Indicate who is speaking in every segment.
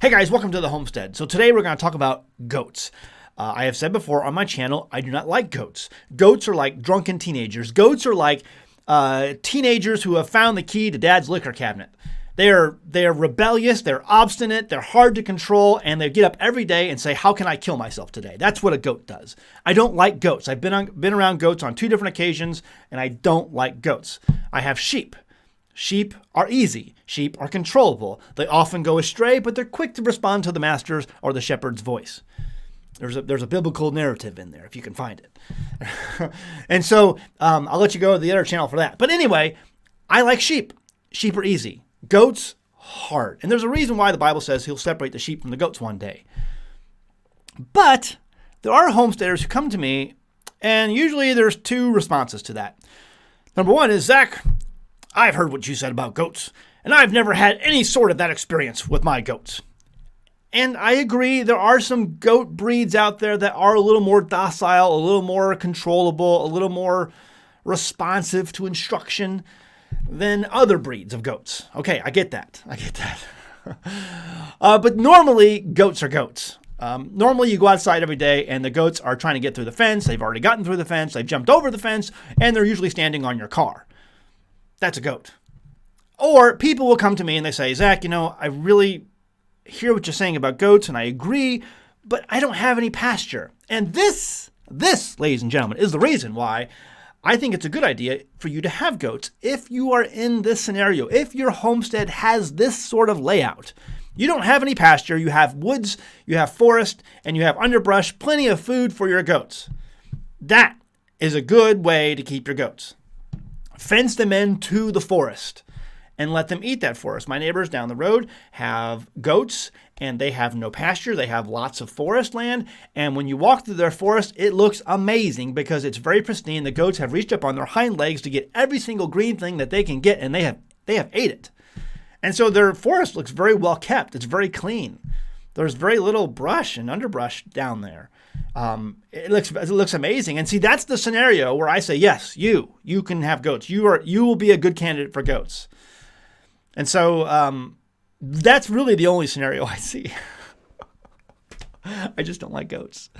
Speaker 1: Hey guys, welcome to the Homestead. So today we're going to talk about goats. I have said before on my channel, I do not like goats. Goats are like drunken teenagers. Goats are like teenagers who have found the key to dad's liquor cabinet. They are rebellious, they're obstinate, they're hard to control, and they get up every day and say, how can I kill myself today? That's what a goat does. I don't like goats. I've been around goats on 2 different occasions, and I don't like goats. I have sheep. Sheep are easy. Sheep are controllable. They often go astray, but they're quick to respond to the master's or the shepherd's voice. There's a biblical narrative in there, if you can find it. And so I'll let you go to the other channel for that. But anyway, I like sheep. Sheep are easy. Goats, hard. And there's a reason why the Bible says he'll separate the sheep from the goats one day. But there are homesteaders who come to me, and usually there's 2 responses to that. Number 1 is, Zach, I've heard what you said about goats, and I've never had any sort of that experience with my goats. And I agree, there are some goat breeds out there that are a little more docile, a little more controllable, a little more responsive to instruction than other breeds of goats. Okay, I get that. But normally, goats are goats. Normally, you go outside every day, and the goats are trying to get through the fence. They've already gotten through the fence. They've jumped over the fence, and they're usually standing on your car. That's a goat. Or people will come to me and they say, Zach, I really hear what you're saying about goats and I agree, but I don't have any pasture. And this, ladies and gentlemen, is the reason why I think it's a good idea for you to have goats. If you are in this scenario, if your homestead has this sort of layout, you don't have any pasture, you have woods, you have forest, and you have underbrush, plenty of food for your goats. That is a good way to keep your goats. Fence them into the forest and let them eat that forest. My neighbors down the road have goats and they have no pasture. They have lots of forest land. And when you walk through their forest, it looks amazing because it's very pristine. The goats have reached up on their hind legs to get every single green thing that they can get, and they have ate it. And so their forest looks very well kept. It's very clean. There's very little brush and underbrush down there. It looks amazing. And see, that's the scenario where I say, yes, you can have goats. You will be a good candidate for goats. And so that's really the only scenario I see. I just don't like goats.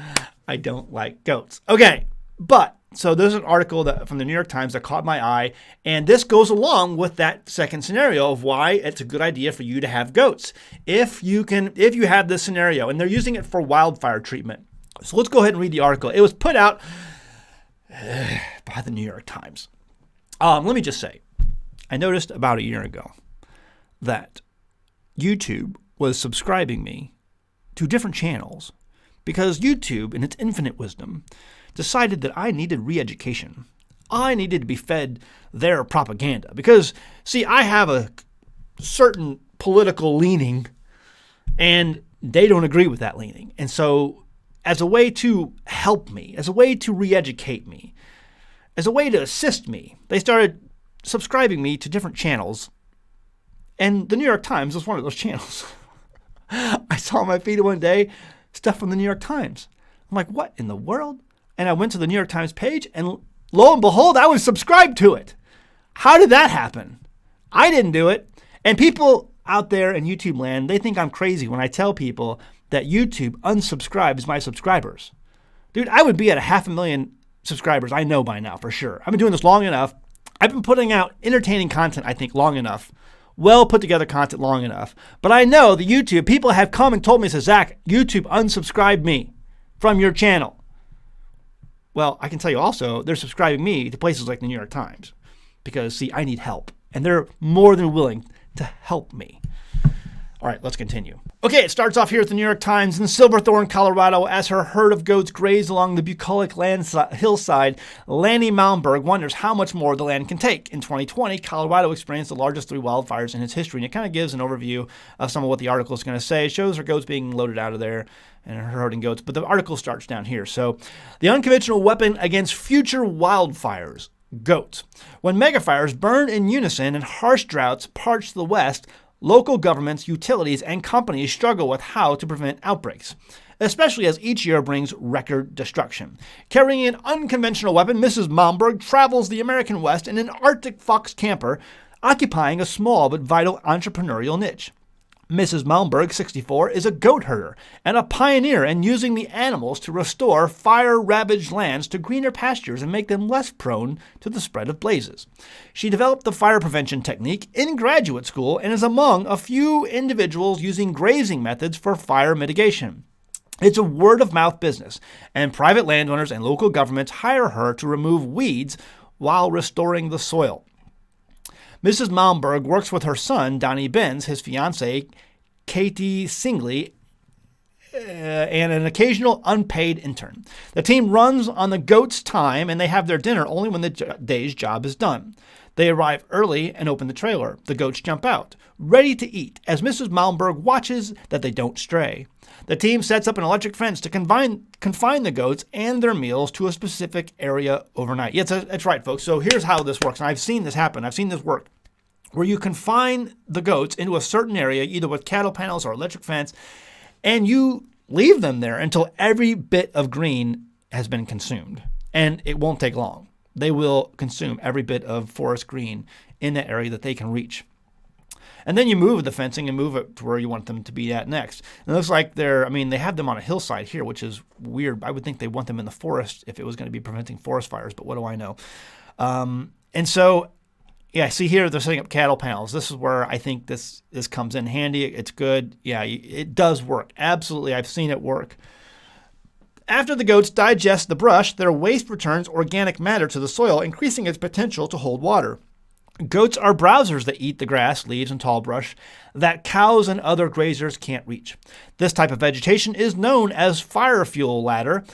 Speaker 1: I don't like goats. Okay, but so there's an article from the New York Times that caught my eye, and this goes along with that second scenario of why it's a good idea for you to have goats. If you have this scenario, and they're using it for wildfire treatment. So let's go ahead and read the article. It was put out by the New York Times. Let me just say, I noticed about a year ago that YouTube was subscribing me to different channels because YouTube, in its infinite wisdom, decided that I needed re-education. I needed to be fed their propaganda because, see, I have a certain political leaning and they don't agree with that leaning. And so as a way to help me, as a way to re-educate me, as a way to assist me, they started subscribing me to different channels. And the New York Times was one of those channels. I saw on my feed one day stuff from the New York Times. I'm like, what in the world? And I went to the New York Times page, and lo and behold, I was subscribed to it. How did that happen? I didn't do it. And people out there in YouTube land, they think I'm crazy when I tell people that YouTube unsubscribes my subscribers. Dude, I would be at 500,000 subscribers. I know by now for sure. I've been doing this long enough. I've been putting out entertaining content, I think, long enough. Well put together content long enough. But I know the YouTube, people have come and told me, says, Zach, YouTube unsubscribed me from your channel. Well, I can tell you also, they're subscribing me to places like the New York Times because, see, I need help. And they're more than willing to help me. All right, let's continue. Okay, it starts off here at the New York Times. In Silverthorne, Colorado, as her herd of goats graze along the bucolic hillside, Lanny Malmberg wonders how much more the land can take. In 2020, Colorado experienced the largest 3 wildfires in its history, and it kind of gives an overview of some of what the article is going to say. It shows her goats being loaded out of there and her herding goats, but the article starts down here. So, the unconventional weapon against future wildfires, goats. When megafires burn in unison and harsh droughts parch the West, local governments, utilities, and companies struggle with how to prevent outbreaks, especially as each year brings record destruction. Carrying an unconventional weapon, Mrs. Malmberg travels the American West in an Arctic fox camper, occupying a small but vital entrepreneurial niche. Mrs. Malmberg, 64, is a goat herder and a pioneer in using the animals to restore fire-ravaged lands to greener pastures and make them less prone to the spread of blazes. She developed the fire prevention technique in graduate school and is among a few individuals using grazing methods for fire mitigation. It's a word-of-mouth business, and private landowners and local governments hire her to remove weeds while restoring the soil. Mrs. Malmberg works with her son, Donnie Benz, his fiancée, Katie Singley, and an occasional unpaid intern. The team runs on the goats' time, and they have their dinner only when the day's job is done. They arrive early and open the trailer. The goats jump out, ready to eat, as Mrs. Malmberg watches that they don't stray. The team sets up an electric fence to confine the goats and their meals to a specific area overnight. Yeah, that's right, folks. So here's how this works. And I've seen this happen. I've seen this work, where you confine the goats into a certain area, either with cattle panels or electric fence, and you leave them there until every bit of green has been consumed. And it won't take long. They will consume every bit of forest green in that area that they can reach. And then you move the fencing and move it to where you want them to be at next. And it looks like they have them on a hillside here, which is weird. I would think they want them in the forest if it was going to be preventing forest fires, but what do I know? And so, yeah, see here, they're setting up cattle panels. This is where I think this comes in handy. It's good. Yeah, it does work. Absolutely. I've seen it work. After the goats digest the brush, their waste returns organic matter to the soil, increasing its potential to hold water. Goats are browsers that eat the grass, leaves, and tall brush that cows and other grazers can't reach. This type of vegetation is known as the fire fuel ladder,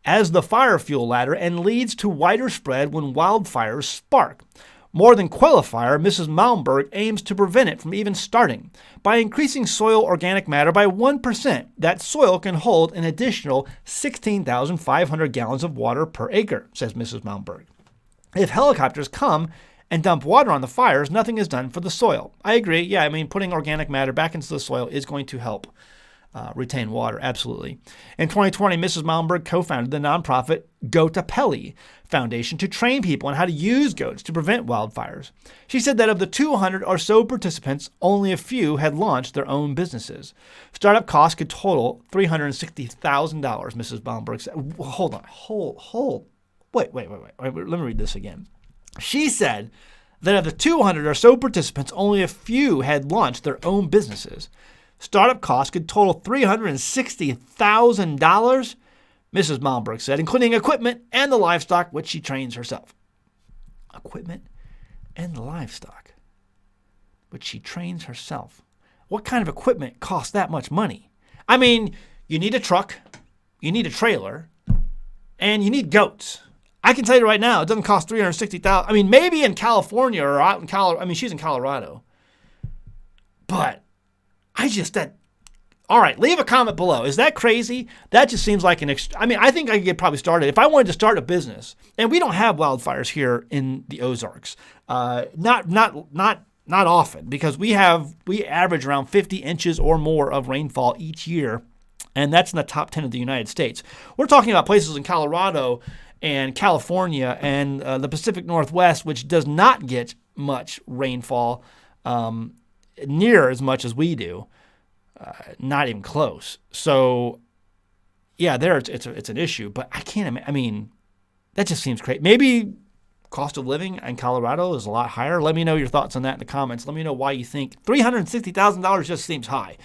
Speaker 1: and leads to wider spread when wildfires spark. More than quell a fire, Mrs. Malmberg aims to prevent it from even starting. By increasing soil organic matter by 1%, that soil can hold an additional 16,500 gallons of water per acre, says Mrs. Malmberg. If helicopters come and dump water on the fires, nothing is done for the soil. I agree. Yeah, putting organic matter back into the soil is going to help retain water. Absolutely. In 2020, Mrs. Malmberg co-founded the nonprofit Goatapelli Foundation to train people on how to use goats to prevent wildfires. She said that of the 200 or so participants, only a few had launched their own businesses. Startup costs could total $360,000, Mrs. Malmberg said. Hold on. Wait. Let me read this again. She said that of the 200 or so participants, only a few had launched their own businesses. Startup costs could total $360,000, Mrs. Malmberg said, including equipment and the livestock, which she trains herself. Equipment and the livestock, which she trains herself. What kind of equipment costs that much money? You need a truck, you need a trailer, and you need goats. I can tell you right now, it doesn't cost $360,000. Maybe in California or out in Colorado. She's in Colorado. But all right, leave a comment below. Is that crazy? That just seems like I think I could get probably started. If I wanted to start a business, and we don't have wildfires here in the Ozarks, not often, because we average around 50 inches or more of rainfall each year, and that's in the top 10 of the United States. We're talking about places in Colorado and California and the Pacific Northwest, which does not get much rainfall, near as much as we do, not even close. So, yeah, it's an issue, but I can't. That just seems crazy. Maybe cost of living in Colorado is a lot higher. Let me know your thoughts on that in the comments. Let me know why you think $360,000 just seems high.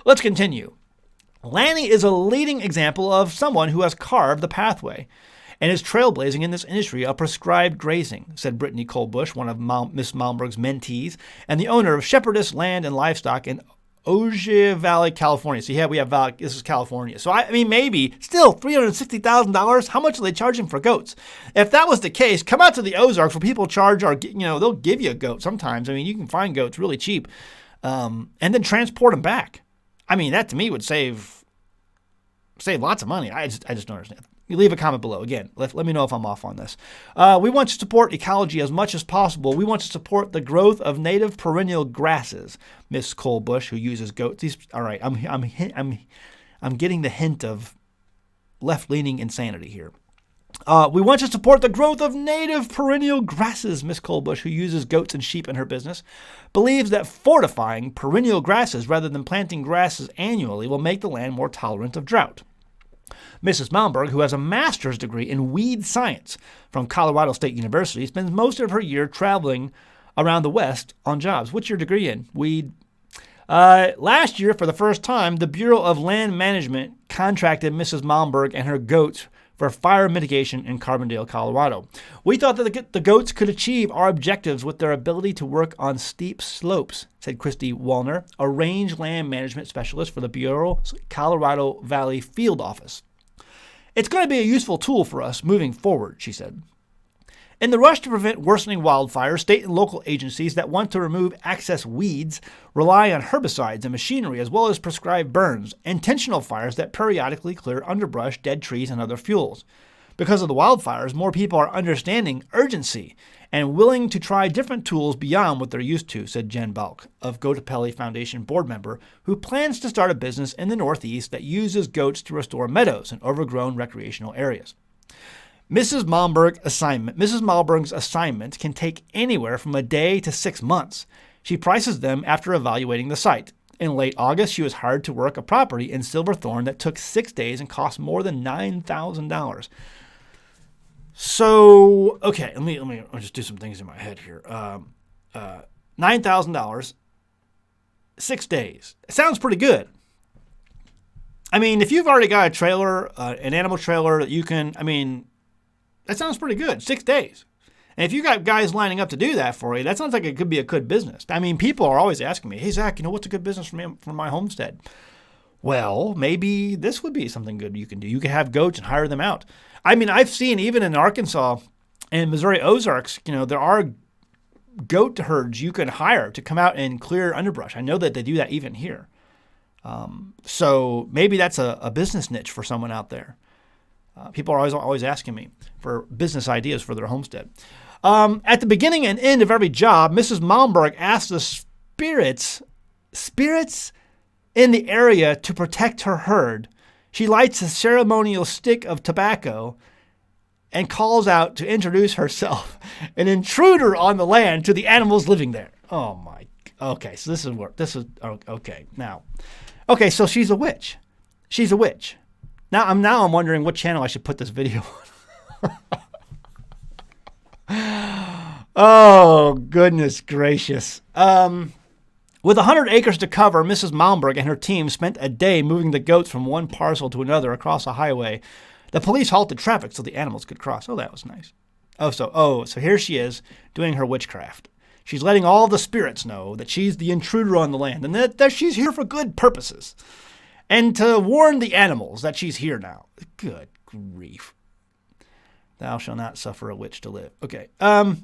Speaker 1: Let's continue. Lanny is a leading example of someone who has carved the pathway and is trailblazing in this industry of prescribed grazing, said Brittany Colbush, one of Miss Malmberg's mentees, and the owner of Shepherdess Land and Livestock in Ojai Valley, California. So yeah, we have Valley. This is California. So maybe still $360,000. How much are they charging for goats? If that was the case, come out to the Ozarks where people charge, they'll give you a goat sometimes. You can find goats really cheap, and then transport them back. That to me would save lots of money. I just don't understand. You leave a comment below. Again, let me know if I'm off on this. We want to support ecology as much as possible. We want to support the growth of native perennial grasses, Miss Colbush, who uses goats. All right, I'm getting the hint of left-leaning insanity here. We want to support the growth of native perennial grasses, Miss Colbush, who uses goats and sheep in her business, believes that fortifying perennial grasses rather than planting grasses annually will make the land more tolerant of drought. Mrs. Malmberg, who has a master's degree in weed science from Colorado State University, spends most of her year traveling around the West on jobs. What's your degree in? Weed. Last year, for the first time, the Bureau of Land Management contracted Mrs. Malmberg and her goats for fire mitigation in Carbondale, Colorado. We thought that the goats could achieve our objectives with their ability to work on steep slopes, said Christy Wallner, a range land management specialist for the Bureau's Colorado Valley Field Office. It's going to be a useful tool for us moving forward, she said. In the rush to prevent worsening wildfires, state and local agencies that want to remove excess weeds rely on herbicides and machinery as well as prescribed burns, intentional fires that periodically clear underbrush, dead trees, and other fuels. Because of the wildfires, more people are understanding urgency and willing to try different tools beyond what they're used to, said Jen Balk, of Goatapelli Foundation board member, who plans to start a business in the Northeast that uses goats to restore meadows and overgrown recreational areas. Mrs. Malmberg's assignment can take anywhere from a day to 6 months. She prices them after evaluating the site. In late August, she was hired to work a property in Silverthorne that took 6 days and cost more than $9,000. So, okay, let me just do some things in my head here. $9,000, 6 days. It sounds pretty good. I mean, if you've already got a trailer, an animal trailer that you can, that sounds pretty good. 6 days. And if you got guys lining up to do that for you, that sounds like it could be a good business. People are always asking me, hey, Zach, what's a good business for my homestead? Well, maybe this would be something good you can do. You could have goats and hire them out. I've seen even in Arkansas and Missouri Ozarks, there are goat herds you can hire to come out and clear underbrush. I know that they do that even here. So maybe that's a business niche for someone out there. People are always asking me for business ideas for their homestead. At the beginning and end of every job, Mrs. Malmberg asks the spirits in the area to protect her herd. She lights a ceremonial stick of tobacco and calls out to introduce herself, an intruder on the land, to the animals living there. Oh my. Okay, so this is okay. Now, okay, so she's a witch. She's a witch. Now I'm wondering what channel I should put this video on. Oh, goodness gracious. With 100 acres to cover, Mrs. Malmberg and her team spent a day moving the goats from one parcel to another across a highway. The police halted traffic so the animals could cross. Oh, that was nice. So here she is doing her witchcraft. She's letting all the spirits know that she's the intruder on the land and that she's here for good purposes. And to warn the animals that she's here now. Good grief. Thou shalt not suffer a witch to live. Okay. The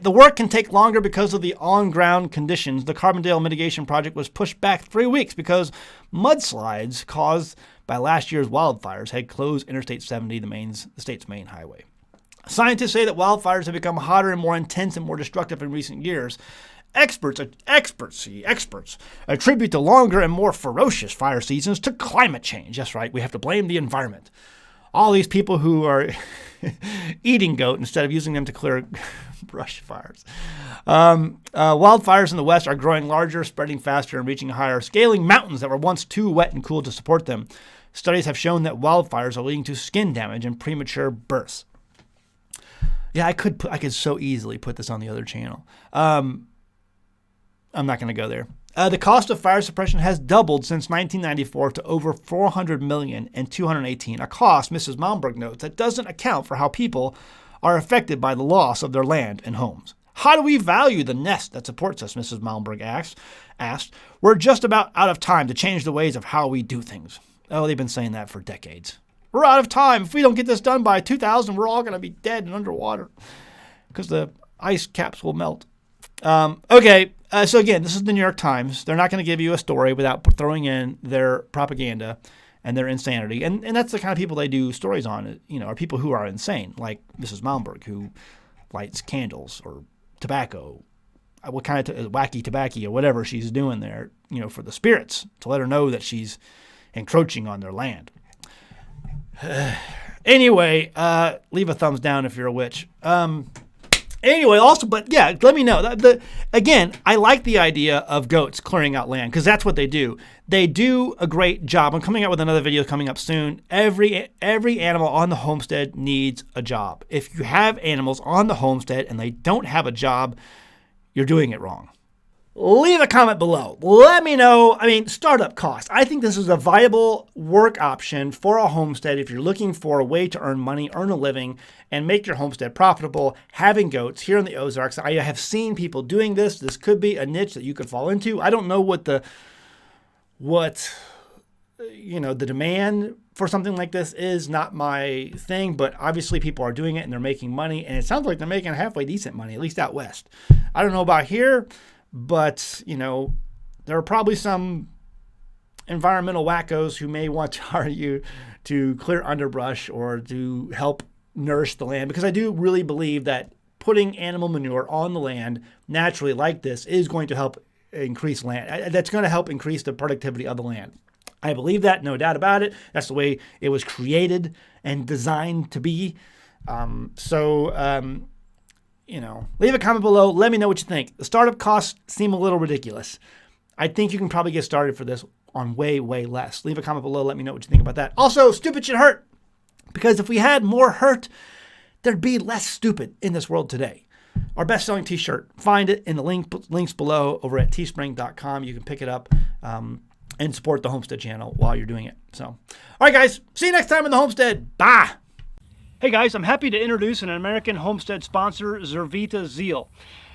Speaker 1: work can take longer because of the on-ground conditions. The Carbondale mitigation project was pushed back 3 weeks because mudslides caused by last year's wildfires had closed Interstate 70, the state's main highway. Scientists say that wildfires have become hotter and more intense and more destructive in recent years. Experts attribute the longer and more ferocious fire seasons to climate change. That's right, we have to blame the environment. All these people who are eating goat instead of using them to clear brush fires. Wildfires in the West are growing larger, spreading faster, and reaching higher, scaling mountains that were once too wet and cool to support them. Studies have shown that wildfires are leading to skin damage and premature births. Yeah, I could so easily put this on the other channel. I'm not going to go there. The cost of fire suppression has doubled since 1994 to over $400 million in 2018, a cost, Mrs. Malmberg notes, that doesn't account for how people are affected by the loss of their land and homes. How do we value the nest that supports us, Mrs. Malmberg asked. We're just about out of time to change the ways of how we do things. Oh, they've been saying that for decades. We're out of time. If we don't get this done by 2000, we're all going to be dead and underwater because the ice caps will melt. Okay, so again, this is the New York Times. They're not going to give you a story without throwing in their propaganda and their insanity. And that's the kind of people they do stories on, are people who are insane, like Mrs. Malmberg, who lights candles or tobacco. what kind of wacky tobacco or whatever she's doing there, for the spirits, to let her know that she's encroaching on their land. Anyway, leave a thumbs down if you're a witch. Anyway, also, but yeah, let me know. Again, I like the idea of goats clearing out land because that's what they do. They do a great job. I'm coming out with another video coming up soon. Every animal on the homestead needs a job. If you have animals on the homestead and they don't have a job, you're doing it wrong. Leave a comment below. Let me know. Startup cost. I think this is a viable work option for a homestead if you're looking for a way to earn money, earn a living, and make your homestead profitable. Having goats here in the Ozarks, I have seen people doing this. This could be a niche that you could fall into. I don't know what the demand for something like this is. Not my thing, but obviously people are doing it and they're making money, and it sounds like they're making halfway decent money, at least out west. I don't know about here. But, there are probably some environmental wackos who may want to hire you to clear underbrush or to help nourish the land, because I do really believe that putting animal manure on the land naturally like this is going to help increase land. That's going to help increase the productivity of the land. I believe that, no doubt about it. That's the way it was created and designed to be. Leave a comment below. Let me know what you think. The startup costs seem a little ridiculous. I think you can probably get started for this on way, way less. Leave a comment below. Let me know what you think about that. Also, stupid should hurt. Because if we had more hurt, there'd be less stupid in this world today. Our best-selling t-shirt. Find it in the links below over at teespring.com. You can pick it up and support the Homestead channel while you're doing it. So, all right, guys. See you next time in the Homestead. Bye. Hey guys, I'm happy to introduce an American Homestead sponsor, Zervita Zeal.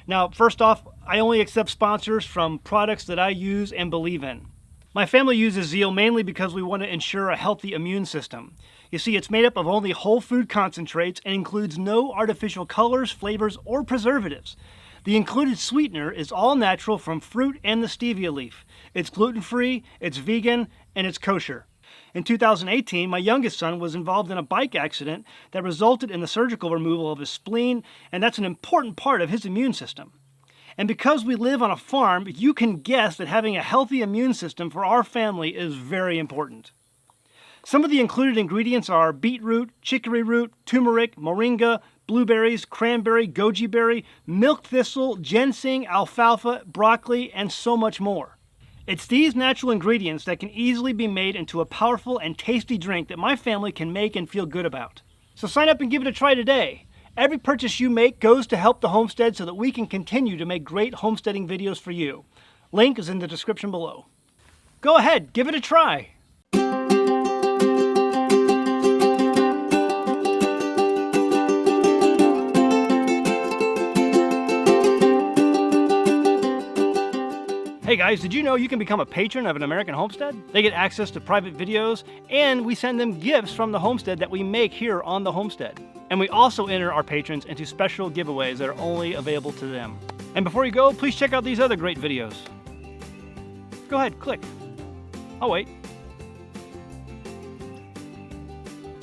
Speaker 1: Now, first off, I only accept sponsors from products that I use and believe in. My family uses Zeal mainly because we want to ensure a healthy immune system. You see, it's made up of only whole food concentrates and includes no artificial colors, flavors, or preservatives. The included sweetener is all natural from fruit and the stevia leaf. It's gluten-free, it's vegan, and it's kosher. In 2018, my youngest son was involved in a bike accident that resulted in the surgical removal of his spleen, and that's an important part of his immune system. And because we live on a farm, you can guess that having a healthy immune system for our family is very important. Some of the included ingredients are beetroot, chicory root, turmeric, moringa, blueberries, cranberry, goji berry, milk thistle, ginseng, alfalfa, broccoli, and so much more. It's these natural ingredients that can easily be made into a powerful and tasty drink that my family can make and feel good about. So sign up and give it a try today. Every purchase you make goes to help the homestead so that we can continue to make great homesteading videos for you. Link is in the description below. Go ahead, give it a try. Hey guys, did you know you can become a patron of an American Homestead? They get access to private videos, and we send them gifts from the homestead that we make here on the homestead. And we also enter our patrons into special giveaways that are only available to them. And before you go, please check out these other great videos. Go ahead, click. I'll wait.